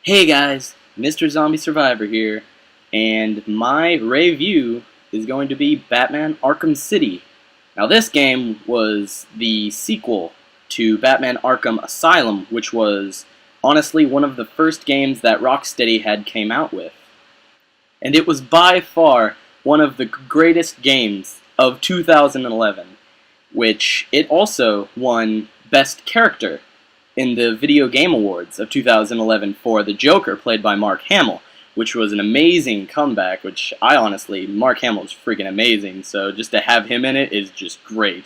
Hey guys, Mr. Zombie Survivor here, and my Rave-iew is going to be Batman Arkham City. Now this game was the sequel to Batman Arkham Asylum, which was honestly one of the first games that Rocksteady had came out with. And it was by far one of the greatest games of 2011, which it also won Best Character in the Video Game Awards of 2011 for the Joker, played by Mark Hamill, which was an amazing comeback, which Mark Hamill is freaking amazing, so just to have him in it is just great.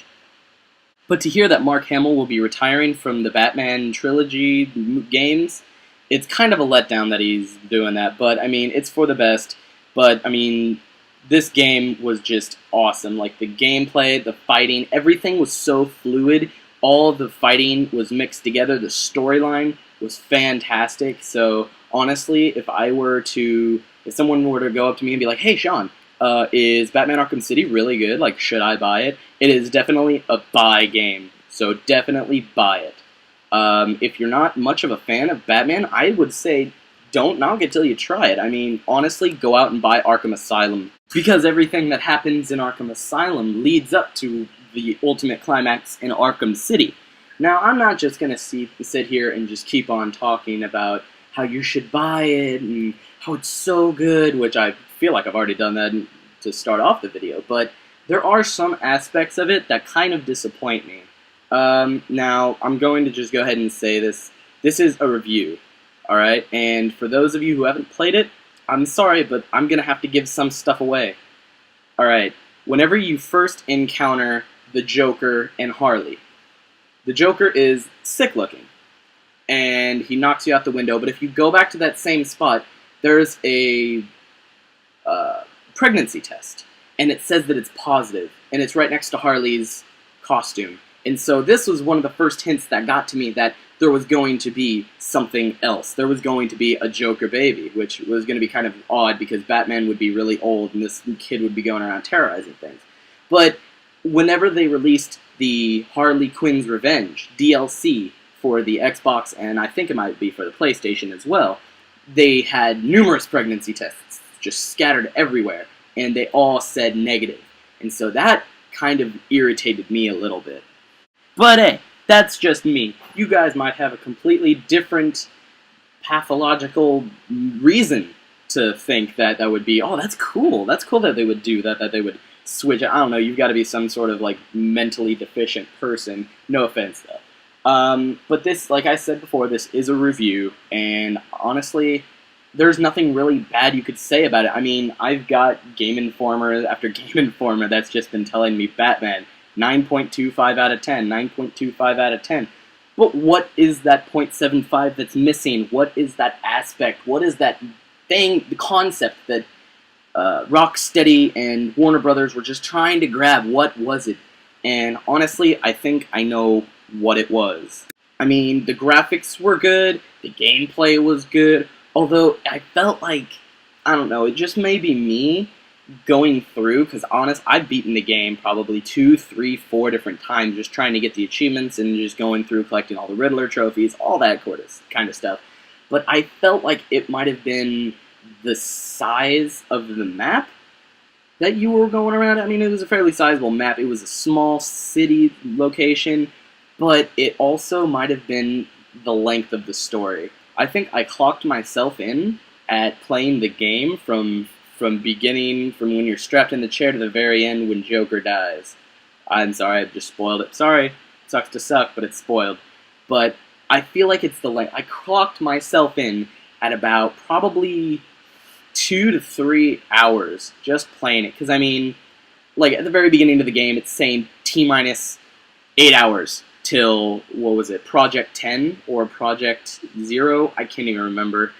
But to hear that Mark Hamill will be retiring from the Batman trilogy games, it's kind of a letdown that he's doing that, but I mean, it's for the best, but I mean, this game was just awesome. Like, the gameplay, the fighting, everything was so fluid. All the fighting was mixed together. The storyline was fantastic. So honestly, if someone were to go up to me and be like, "Hey, Sean, is Batman Arkham City really good? Like, should I buy it?" It is definitely a buy game. So definitely buy it. If you're not much of a fan of Batman, I would say don't knock it till you try it. I mean, honestly, go out and buy Arkham Asylum, because everything that happens in Arkham Asylum leads up to the ultimate climax in Arkham City. Now, I'm not just going to sit here and just keep on talking about how you should buy it and how it's so good, which I feel like I've already done that to start off the video, but there are some aspects of it that kind of disappoint me. Now, I'm going to just go ahead and say this. This is a review, alright? And for those of you who haven't played it, I'm sorry, but I'm going to have to give some stuff away. Alright, whenever you first encounter the Joker and Harley, the Joker is sick-looking, and he knocks you out the window, but if you go back to that same spot, there's a pregnancy test, and it says that it's positive, and it's right next to Harley's costume. And so this was one of the first hints that got to me that there was going to be something else. There was going to be a Joker baby, which was going to be kind of odd because Batman would be really old and this kid would be going around terrorizing things. But whenever they released the Harley Quinn's Revenge DLC for the Xbox, and I think it might be for the PlayStation as well, they had numerous pregnancy tests just scattered everywhere, and they all said negative. And so that kind of irritated me a little bit. But hey, that's just me. You guys might have a completely different pathological reason to think that that would be, oh, that's cool. That's cool that they would do that, that they would switch. I don't know, you've got to be some sort of, like, mentally deficient person. No offense, though. But this, like I said before, this is a review, and honestly, there's nothing really bad you could say about it. I mean, I've got Game Informer after Game Informer that's just been telling me Batman, 9.25 out of 10, 9.25 out of 10. But what is that 0.75 that's missing? What is that aspect? What is that thing, the concept that Rocksteady and Warner Brothers were just trying to grab? What was it? And honestly, I think I know what it was. I mean, the graphics were good, the gameplay was good, although I felt like, I don't know, it just may be me going through, because I've beaten the game probably 2, 3, 4 different times just trying to get the achievements and just going through collecting all the Riddler trophies, all that kind of stuff. But I felt like it might have been the size of the map that you were going around. I mean, it was a fairly sizable map. It was a small city location, but it also might have been the length of the story. I think I clocked myself in at playing the game from beginning, from when you're strapped in the chair to the very end when Joker dies. I'm sorry, I've just spoiled it. Sorry, sucks to suck, but it's spoiled. But I feel like it's the length. I clocked myself in at about probably 2 to 3 hours just playing it. Because, I mean, like, at the very beginning of the game, it's saying T-minus 8 hours till, what was it, Project 10 or Project 0? I can't even remember.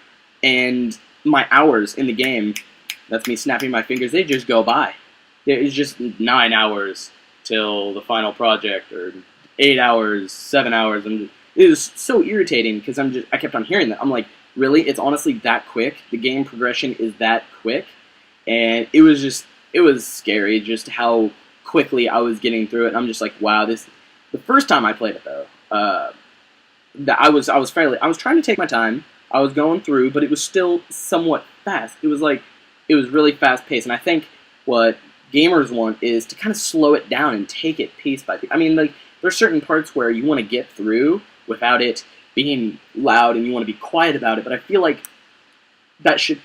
And my hours in the game, that's me snapping my fingers, they just go by. It's just 9 hours till the final project, or 8 hours, 7 hours, and it was so irritating because I kept on hearing that. I'm like, really? It's honestly that quick? The game progression is that quick? And it was scary just how quickly I was getting through it. And I'm just like, wow, the first time I played it though, I was trying to take my time. I was going through, but it was still somewhat fast. It was really fast paced, and I think what gamers want is to kind of slow it down and take it piece by piece. I mean, like, there's certain parts where you want to get through without it being loud, and you want to be quiet about it, but I feel like that should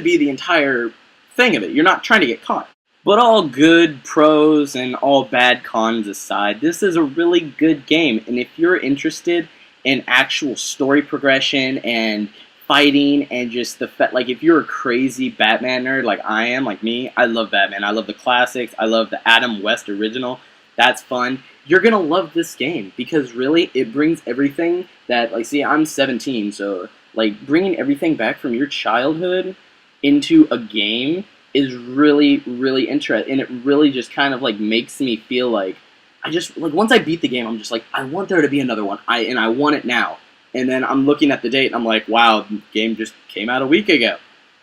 be the entire thing of it. You're not trying to get caught. But all good pros and all bad cons aside, this is a really good game, and if you're interested in actual story progression and fighting and just the fact, like, if you're a crazy Batman nerd like I am, like me, I love Batman. I love the classics. I love the Adam West original. That's fun. You're gonna love this game because really it brings everything that, like, see, I'm 17, so like bringing everything back from your childhood into a game is really, really interesting, and it really just kind of like makes me feel like I just, like, once I beat the game, I'm just like, I want there to be another one, and I want it now. And then I'm looking at the date, and I'm like, wow, the game just came out a week ago.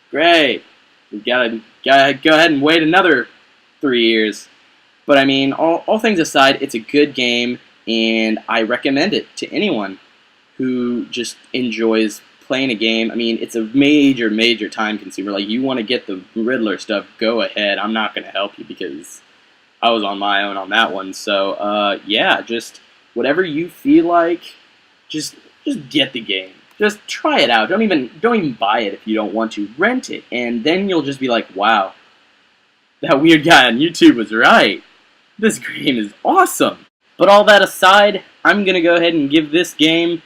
Great. We gotta go ahead and wait another 3 years. But I mean, all things aside, it's a good game, and I recommend it to anyone who just enjoys playing a game. I mean, it's a major, major time consumer. Like, you want to get the Riddler stuff, go ahead. I'm not going to help you because I was on my own on that one. So, yeah, just whatever you feel like, just get the game. Just try it out. Don't even buy it if you don't want to. Rent it, and then you'll just be like, wow, that weird guy on YouTube was right. This game is awesome. But all that aside, I'm gonna go ahead and give this game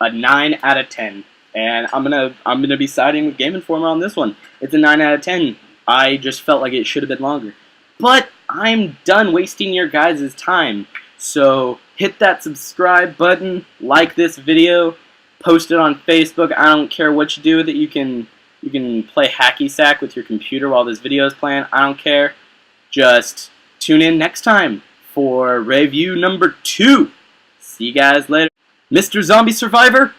a 9 out of 10. And I'm gonna be siding with Game Informer on this one. It's a 9 out of 10. I just felt like it should have been longer. But I'm done wasting your guys' time. So hit that subscribe button, like this video, post it on Facebook. I don't care what you do with it. You can play hacky sack with your computer while this video is playing. I don't care. Just tune in next time for Rave-iew number 2. See you guys later. Mr. Zombie Survivor,